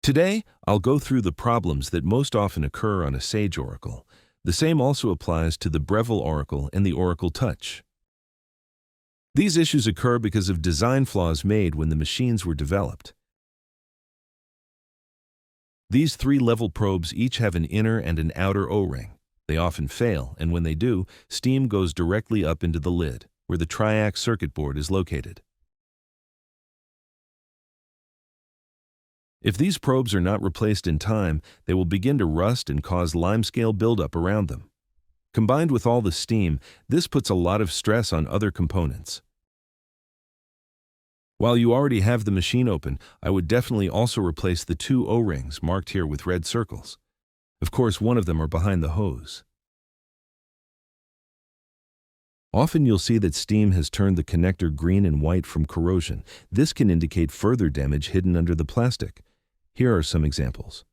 Today, I'll go through the problems that most often occur on a Sage Oracle. The same also applies to the Breville Oracle and the Oracle Touch. These issues occur because of design flaws made when the machines were developed. These three-level probes each have an inner and an outer O-ring. They often fail, and when they do, steam goes directly up into the lid, where the TRIAC circuit board is located. If these probes are not replaced in time, they will begin to rust and cause limescale buildup around them. Combined with all the steam, this puts a lot of stress on other components. While you already have the machine open, I would definitely also replace the two O-rings marked here with red circles. Of course, one of them are behind the hose. Often you'll see that steam has turned the connector green and white from corrosion. This can indicate further damage hidden under the plastic. Here are some examples.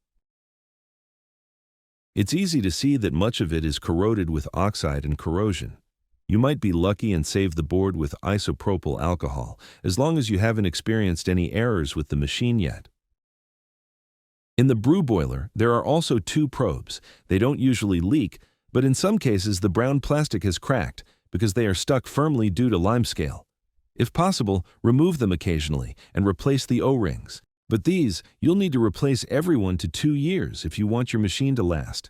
It's easy to see that much of it is corroded with oxide and corrosion. You might be lucky and save the board with isopropyl alcohol, as long as you haven't experienced any errors with the machine yet. In the brew boiler, there are also two probes. They don't usually leak, but in some cases the brown plastic has cracked because they are stuck firmly due to limescale. If possible, remove them occasionally and replace the O-rings. But these, you'll need to replace every 1 to 2 years if you want your machine to last.